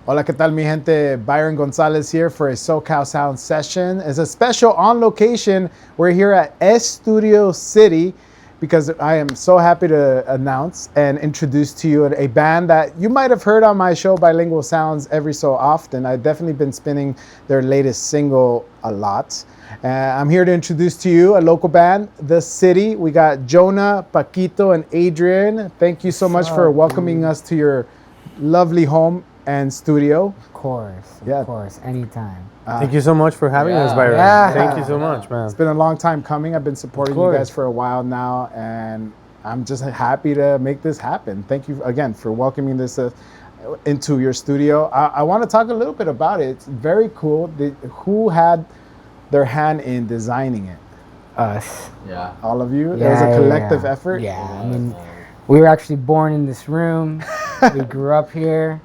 Hola, ¿qué tal, mi gente? Byron Gonzalez here for a SoCal Sound session. It's a special on location. We're here at Studio City because I am so happy to announce and introduce to you a band that you might have heard on my show, Bilingual Sounds, every so often. I've definitely been spinning their latest single a lot. I'm here to introduce to you a local band, The City. We got Jonah, Paquito, and Adrian. Thank you so much for welcoming us to your lovely home and studio. Of course, anytime. Thank you so much for having us, Byron. Yeah. Thank you so much, man. It's been a long time coming. I've been supporting you guys for a while now, and I'm just happy to make this happen. Thank you again for welcoming this into your studio. I want to talk a little bit about it. It's very cool. Who had their hand in designing it? Us. Yeah. All of you? It was a collective effort? Yeah, I mean, we were actually born in this room. We grew up here.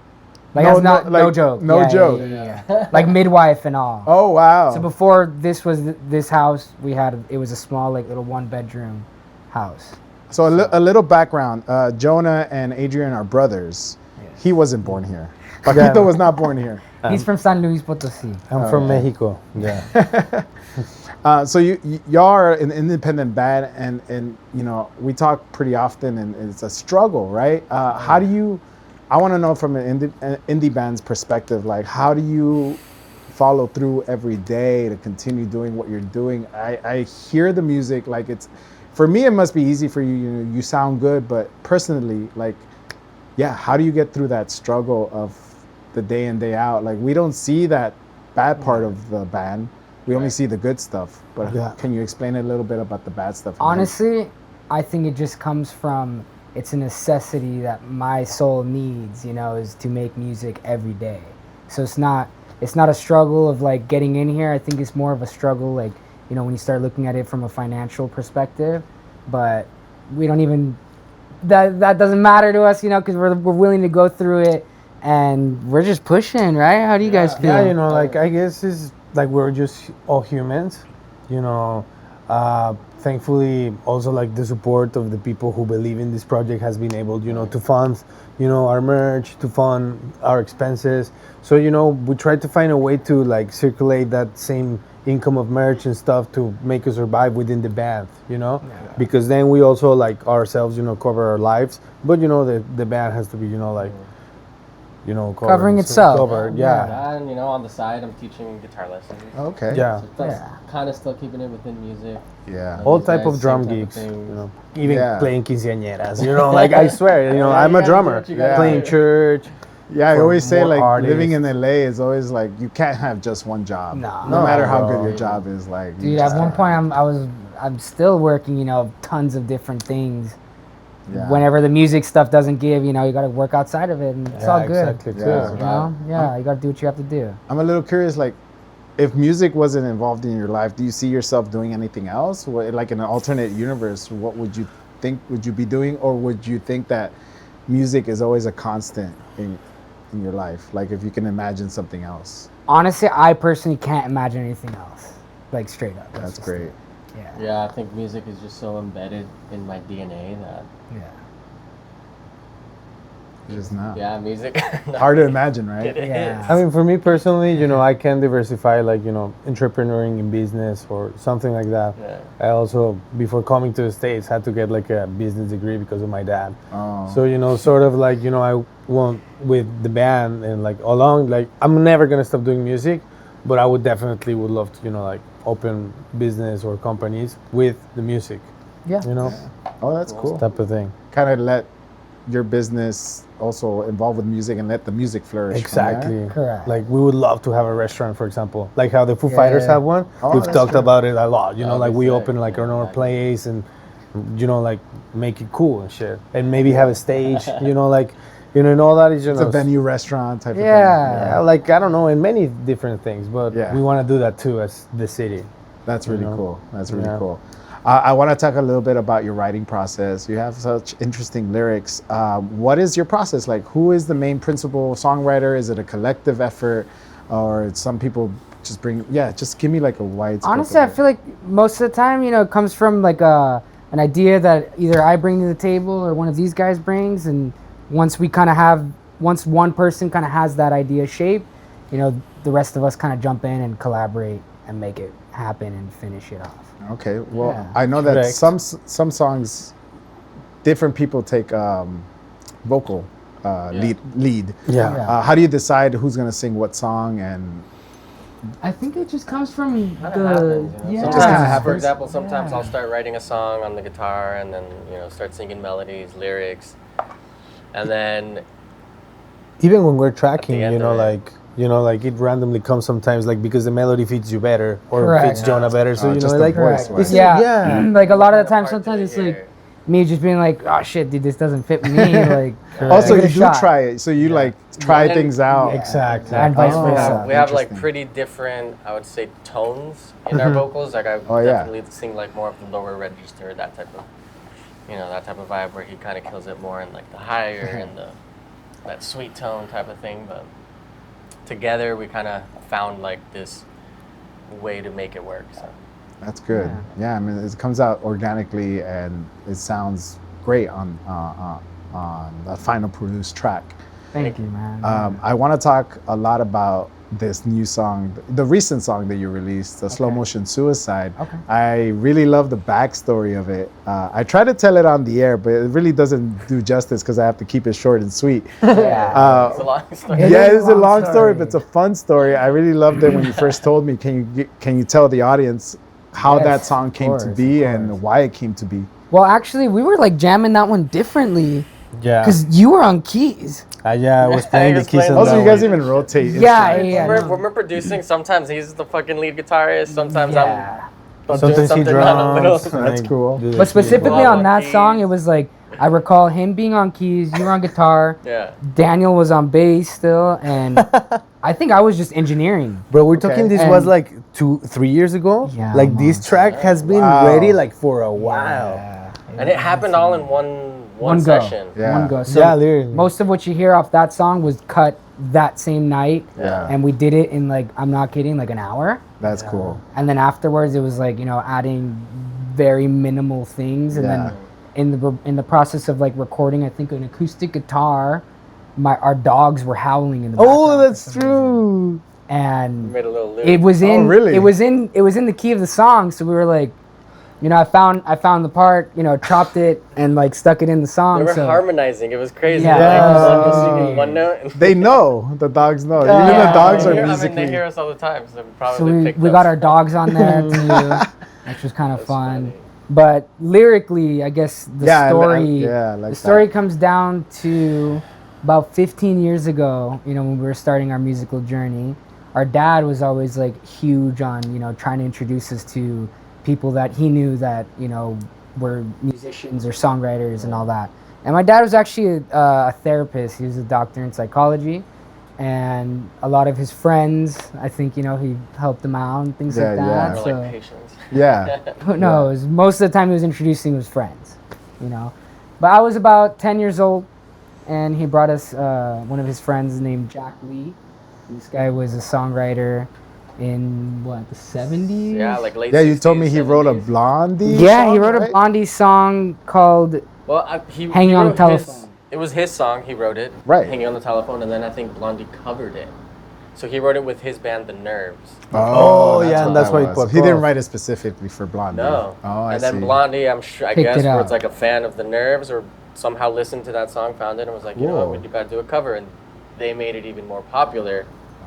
Like, No, that's not, no, like, no joke. no joke. Yeah. Like midwife and all. Oh, wow. So before this was this house, it was a small, like, little 1-bedroom house. So a little background. Jonah and Adrian are brothers. Yes. He wasn't born here. Paquito was not born here. He's from San Luis Potosí. I'm from Mexico. Yeah. So y'all are an independent band, and you know we talk pretty often, and it's a struggle, right? How do you? I want to know from an indie band's perspective, like how do you follow through every day to continue doing what you're doing? I hear the music, like it's for me it must be easy for you. You know, you sound good, but personally, like, yeah, how do you get through that struggle of the day in day out? Like we don't see that bad part of the band. We only see the good stuff, but can you explain a little bit about the bad stuff? Honestly, I think it just comes from, it's a necessity that my soul needs, you know, is to make music every day. So it's not a struggle of like getting in here. I think it's more of a struggle, like, you know, when you start looking at it from a financial perspective, but we don't even, that doesn't matter to us, you know, because we're willing to go through it and we're just pushing, right? How do you guys feel? Yeah, you know, like I guess it's like we're just all humans, you know. Thankfully, also like the support of the people who believe in this project has been able, you know, to fund, you know, our merch, to fund our expenses. So, you know, we try to find a way to like circulate that same income of merch and stuff to make us survive within the band, you know, because then we also like ourselves, you know, cover our lives, but you know, the band has to be, you know, like, you know, covering itself. Covered, yeah. And you know, on the side, I'm teaching guitar lessons. Okay. Yeah. So that's kind of still keeping it within music. Yeah. All These type guys, of drum same type of gigs, you things. know, even Yeah. playing quinceañeras, you know, like I swear, you know, I'm a drummer, playing church. Yeah, I for always say more like artists. living in LA is always like you can't have just one job. No. No matter how bro. good your job is, like you Dude, just at one can't. point I'm still working, you know, tons of different things. Yeah. Whenever the music stuff doesn't give, you know, you got to work outside of it, and it's all good. Exactly, too. Yeah. You know, you got to do what you have to do. I'm a little curious, like if music wasn't involved in your life, do you see yourself doing anything else? Like in an alternate universe, what would you think would you be doing, or would you think that music is always a constant in your life? Like if you can imagine something else. Honestly, I personally can't imagine anything else. Like straight up. That's just great. it. Yeah. Yeah, I think music is just so embedded in my DNA that Yeah. Just not. yeah, music. Hard to imagine, right? It is. Yeah. I mean, for me personally, you know, I can diversify, like, you know, entrepreneuring in business or something like that. Yeah. I also, before coming to the States, had to get like a business degree because of my dad. Oh. So, you know, sort of like, you know, I want with the band and like along, like, I'm never going to stop doing music, but I would love to, you know, like open business or companies with the music, Yeah. you know, Oh, that's cool. type of thing. Kind of let your business also involved with music and let the music flourish. from there. Exactly. Correct. Like we would love to have a restaurant, for example, like how the Foo Fighters have one. Oh, We've that's talked true. about it a lot. You know, That'd like be we sick. open like Yeah, our own exactly. place and, you know, like make it cool and shit, and maybe have a stage. You know, like, you know, and all that is, you It's know, a venue restaurant type Yeah. of thing. yeah, like I don't know, and many different things, but Yeah. we want to do that too as the city. That's really know? cool. That's really Yeah. cool. I want to talk a little bit about your writing process. You have such interesting lyrics. What is your process like? Who is the main principal songwriter? Is it a collective effort, or it's some people just bring? Yeah, just give me like a wide. scope Honestly, of I it. feel like most of the time, you know, it comes from like an idea that either I bring to the table or one of these guys brings, and once we kind of have once one person kind of has that idea shape, you know, the rest of us kind of jump in and collaborate and make it happen and finish it off. Okay. Well, Yeah. I know that Correct. some songs, different people take vocal lead. Yeah. Yeah. How do you decide who's gonna sing what song? And I think it just comes from Kinda the happens, you know? yeah. Just kinda Sometimes, happens. for example, sometimes Yeah. I'll start writing a song on the guitar and then, you know, start singing melodies, lyrics. And then Even when we're tracking, end you know, of it. like it randomly comes sometimes, like because the melody fits you better or Correct. fits Jonah better. So Oh, you just know, the like voice, it's- right? Yeah. Like a lot of the time, Hard to sometimes it's like hear. me just being like, oh shit, dude, this doesn't fit me. Like, also, give you it a do shot. try it, so you like try Yeah. things out. Exactly. And vice Oh. versa. we have like Interesting. pretty different, I would say, tones in our vocals. Like I Oh, yeah. definitely sing like more of the lower register, that type of, you know, that type of vibe where he kind of kills it more in like the higher and that sweet tone type of thing. But together we kind of found like this way to make it work. So That's good. Yeah, I mean, it comes out organically and it sounds great on the final produced track. Thank you, man. I want to talk a lot about this new song, the recent song that you released, the Slow Motion Suicide. Okay. I really love the backstory of it. I try to tell it on the air, but it really doesn't do justice because I have to keep it short and sweet. yeah. it's a long story. It Yeah, is it's a a long long story, story. but it's a fun story. I really loved it when you first told me. Can you tell the audience how Yes, that song of came to course, be of and course. why it came to be? Well, actually, we were like jamming that one differently Yeah. because you were on keys. Yeah, I was Yeah, playing he the was keys playing on the Also, that you guys one. even rotate. Yeah, instruments. yeah. When we're producing, sometimes he's the fucking lead guitarist. Sometimes Yeah. I'm Sometimes doing he something on the middle. drums. and That's I cool. do the But keys. specifically Well, on on that keys. song, it was like I recall him being on keys, you were on guitar, Yeah. Daniel was on bass still, and I think I was just engineering. Bro, we're talking this And- was like 3 years ago. Yeah, Like this almost. track has been Wow. ready like for a while. And it happened all in one One go. session. Yeah. One go. So Yeah, literally. most of what you hear off that song was cut that same night, Yeah. and we did it in like, I'm not kidding, like an hour. That's cool. And then afterwards, it was like, you know, adding very minimal things, and Yeah. then in the process of like recording, I think an acoustic guitar, our dogs were howling in the background. Oh, for that's some reason. true. And Made a little loop. it was in really? it was in the key of the song, so we were like, you know, I found the part, you know, chopped it and like stuck it in the song. They were so harmonizing. It was crazy. Yeah. Like, one was Oh. singing one note. And They know. The dogs know. Yeah. Even the dogs they are hear, musically. they hear us all the time, so we so probably we, picked we up. got our dogs on there too, which was kind of That's fun. funny. But lyrically, I guess the Yeah, story yeah, I like the story that. comes down to about 15 years ago, you know, when we were starting our musical journey. Our dad was always like huge on, you know, trying to introduce us to people that he knew that, you know, were musicians or songwriters and all that. And my dad was actually a therapist. He was a doctor in psychology. And a lot of his friends, I think, you know, he helped them out and things Yeah, like yeah. that. More So like patience. Yeah. who knows? Most of the time he was introducing his friends, you know. But I was about 10 years old, and he brought us one of his friends named Jack Lee. This guy was a songwriter in, what, the 70s? Yeah, like late. Yeah, you told 60s, me he wrote a 70s. Blondie. Yeah, he song, wrote a right? Blondie song called Well, he Hanging on the wrote Telephone. It was his song. He wrote it. Right. Hanging on the telephone, and then I think Blondie covered it. So he wrote it with his band, The Nerves. Oh, yeah, and that's what why that it was. popped He didn't off. write it specifically for Blondie. No. Oh, I and then see. Blondie, I Picked guess, it was up. like a fan of The Nerves, or somehow listened to that song, found it, and was like, you know, Whoa. what, we got to do a cover, and they made it even more popular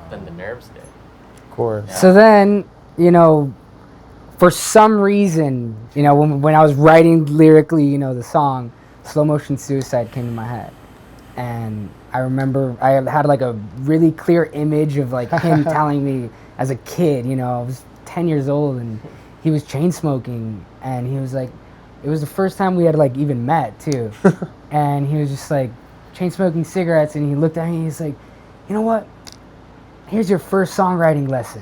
than The Nerves did. Of course. So then, you know, for some reason, you know, when I was writing lyrically, you know, the song, Slow Motion Suicide came to my head. And I remember I had like a really clear image of like him telling me as a kid, you know, I was 10 years old and he was chain smoking, and he was like, it was the first time we had like even met too. And he was just like chain smoking cigarettes, and he looked at me, he's like, you know what? Here's your first songwriting lesson.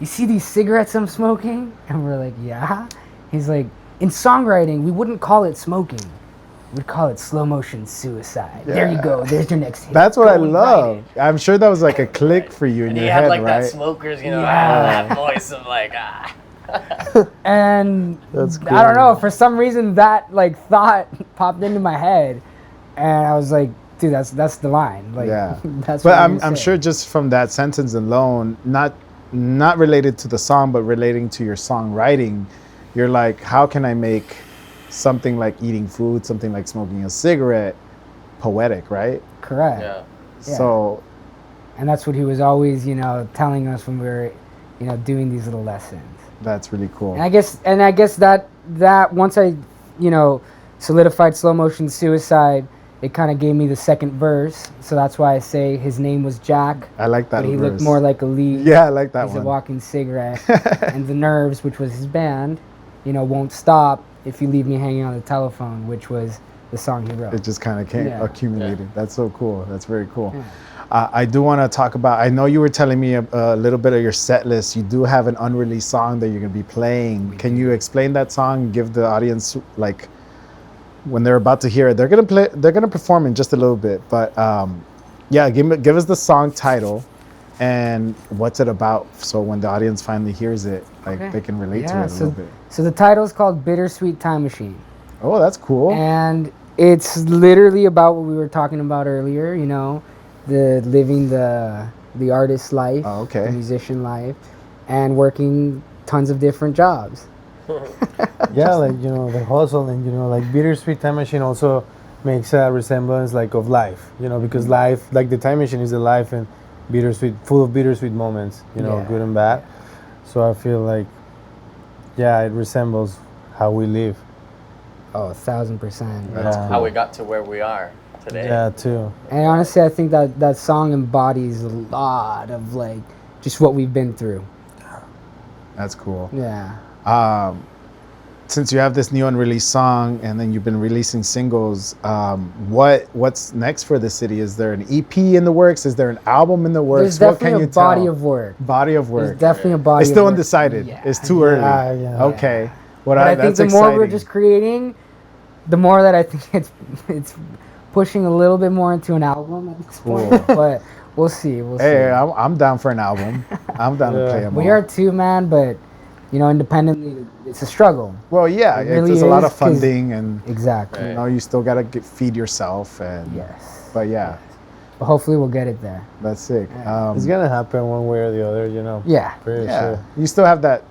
You see these cigarettes I'm smoking? And we're like, yeah. He's like, in songwriting, we wouldn't call it smoking. We'd call it slow motion suicide. There you Yeah. go. There's your next hit. That's what I Go and write love. it. I'm sure that was like a click for you in And your he head, had like right? that smokers, you know, Yeah. that voice of like, ah. And That's I don't cool. know, for some reason that like thought popped into my head. And I was like, dude, that's the line. Like, Yeah. that's. But what I'm sure just from that sentence alone, not related to the song, but relating to your songwriting, you're like, how can I make something like eating food, something like smoking a cigarette, poetic, right? Correct. Yeah. Yeah. So And that's what he was always, telling us when we were, doing these little lessons. that's really cool. And I guess that once I, solidified Slow Motion Suicide, it kind of gave me the second verse. So that's why I say his name was Jack, I like that but he looked verse. more like a leaf. Yeah, I like that He's one. a walking cigarette. And the Nerves, which was his band, won't stop if you leave me hanging on the telephone, which was the song he wrote. It just kind of came Yeah. accumulated. That's so cool. That's very cool. Yeah. I do want to talk about. I know you were telling me a little bit of your set list. You do have an unreleased song that you're going to be playing. Can you explain that song? Give the audience like when they're about to hear it. They're going to play. They're going to perform in just a little bit. But yeah, give us the song title and what's it about. So when the audience finally hears it, like Okay. they can relate to Yeah, it a little bit. So the title is called Bittersweet Time Machine. Oh, that's cool. And it's literally about what we were talking about earlier, the living the artist life, Oh, okay. the musician life, and working tons of different jobs. Yeah, like the hustle and like Bittersweet Time Machine also makes a resemblance like of life, because life, like the time machine is a life and bittersweet, full of bittersweet moments, Yeah. good and bad. So I feel like, yeah, it resembles how we live. Oh, 1,000%. That's Yeah. How we got to where we are today. Yeah, too. And honestly, I think that song embodies a lot of like just what we've been through. That's cool. Yeah. Since you have this new unreleased song and then you've been releasing singles, what's next for the city? Is there an EP in the works? Is there an album in the works? There's What can definitely you a body tell? of work. Body of There's work. definitely a body It's of still work. undecided. Yeah. It's too early. Yeah. Okay. What But I think that's the more we're exciting. just creating, the more that I think it's pushing a little bit more into an album at this point. Cool. But we'll see. We'll Hey, see. I'm down for an album. I'm down to Yeah. play them We all. are too, man. But independently, it's a struggle. Well, yeah, It really there's a lot is, of 'cause- funding and Exactly. you know you still gotta feed yourself and Yes. But yeah, But hopefully, we'll get it there. that's sick. It's gonna happen one way or the other, Yeah. Pretty Yeah, sure. you still have that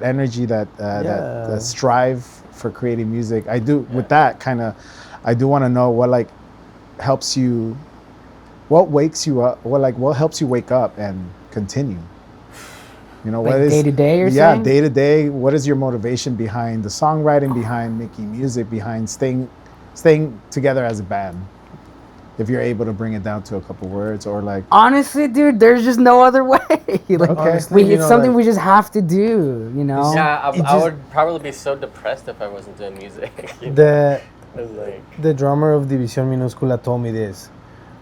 energy, that Yeah. strive for creating music. I do with that kind of. I do want to know what like helps you, what wakes you up, what helps you wake up and continue. You know, Like what is day to day, you're yeah, saying? day to day. What is your motivation behind the songwriting, behind making music, behind staying together as a band? If you're able to bring it down to a couple words, or like Honestly, dude, there's just no other way. Like, Okay. Honestly, it's something we just have to do. Yeah, It I just- would probably be so depressed if I wasn't doing music. The It's like, the drummer of División Minúscula told me this: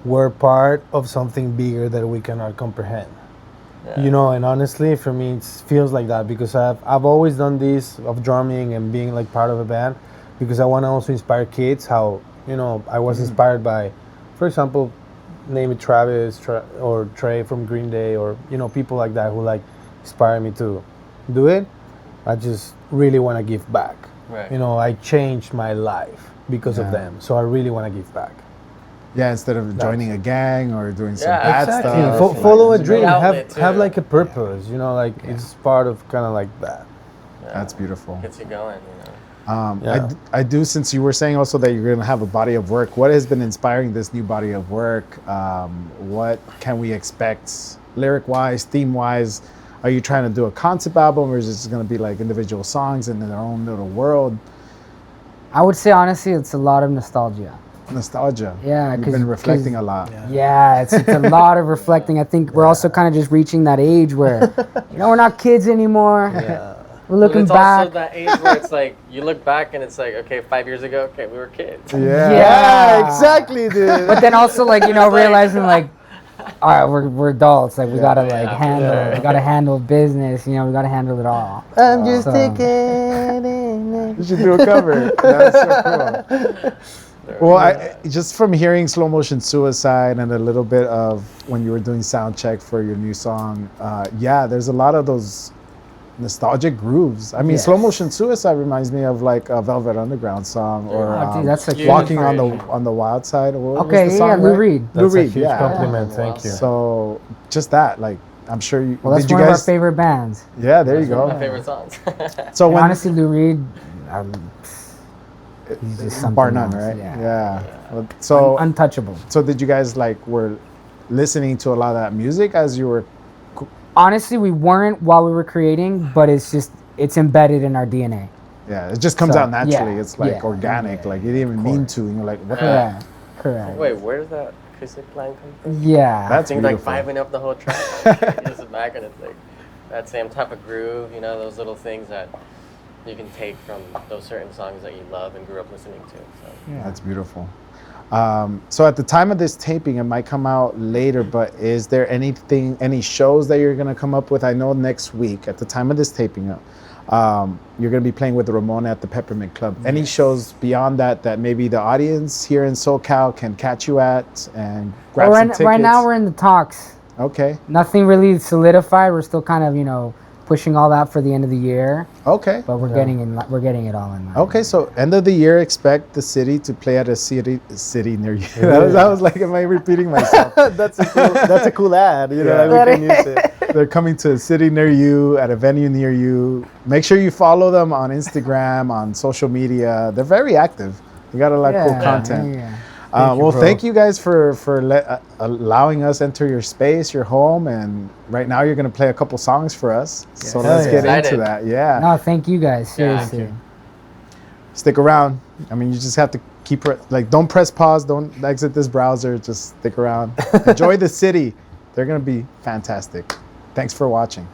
we're part of something bigger that we cannot comprehend. yeah. And honestly, for me, it feels like that because I've always done this of drumming and being like part of a band because I want to also inspire kids. How I was inspired by, for example, name it Travis or Trey from Green Day, or people like that who like inspire me to do it. I just really want to give back. Right. I changed my life because of Yeah. them, so I really want to give back. yeah, instead of joining a gang or doing some Yeah, bad exactly. stuff. Fo- like- follow a it's a dream. great Have outlet, too. have like a purpose. It's part of kind of like that. Yeah. That's beautiful. Gets you going, Yeah. I do, since you were saying also that you're going to have a body of work, what has been inspiring this new body of work? What can we expect lyric-wise, theme-wise? Are you trying to do a concept album, or is it just going to be like individual songs in their own little world? I would say honestly, it's a lot of nostalgia. Nostalgia. Yeah, You've 'cause- been reflecting 'cause- a lot. Yeah, it's a lot of reflecting. I think we're also kind of just reaching that age where, we're not kids anymore. We're But looking it's back. also that age where it's like you look back and it's like, okay, 5 years ago, okay, we were kids. Yeah. Yeah. Exactly, dude. But then also realizing all right, we're adults. Like we gotta yeah, handle, we gotta handle business. We gotta handle it all. I'm just So- You should do a cover. That's so cool. Well, just from hearing Slow Motion Suicide and a little bit of when you were doing sound check for your new song, yeah, there's a lot of those nostalgic grooves. I mean, Yes. Slow Motion Suicide reminds me of like a Velvet Underground song, or Oh, dude, that's a Yeah. Walking on the Inspiration. Wild Side. What Okay, was the yeah, song, Lou right? Reed. Lou That's a Reed, huge yeah. compliment. Yeah. Thank you. So just that, like, I'm sure you. Well, that's did you one of our guys? favorite bands. Yeah, there you That's one of go. my favorite songs. So And when honestly, Lou Reed, he's just something bar none, else, right? Yeah. Well, so Untouchable. so did you guys like were listening to a lot of that music as you were? Honestly, we weren't while we were creating, but it's embedded in our DNA. Yeah, it just comes So, out naturally. yeah, it's like yeah, organic. yeah, Like you didn't even mean to. And you're like, what the? Correct. Correct. Wait, where does that acoustic line come from? Yeah. I That's think like beautiful. vibing up the whole track. Like, just back and it's like that same type of groove, you know, those little things that you can take from those certain songs that you love and grew up listening to. So. Yeah. That's beautiful. So at the time of this taping, it might come out later, but is there any shows that you're gonna come up with? I know next week, at the time of this taping, you're gonna be playing with Ramona at the Peppermint Club. Any shows beyond that that maybe the audience here in SoCal can catch you at and grab Well, some tickets? right now we're in the talks. Okay. Nothing really solidified. We're still kind of, pushing all that for the end of the year, Okay. but we're getting it all in line. Okay, so end of the year, expect the city to play at a city near you. that was like, am I repeating myself? That's a cool ad. You know, Yeah. we can use it. They're coming to a city near you, at a venue near you. Make sure you follow them on Instagram, on social media. They're very active. You got a lot of cool content. Yeah. Thank you, Well, bro. thank you guys for allowing us enter your space, your home, and right now you're gonna play a couple songs for us. So Hell let's yeah. get into Excited. that. Yeah, No, thank you guys. Yeah, thank Seriously. stick around. I mean, you just have to keep don't press pause, don't exit this browser. Just stick around. Enjoy the city. They're gonna be fantastic. Thanks for watching.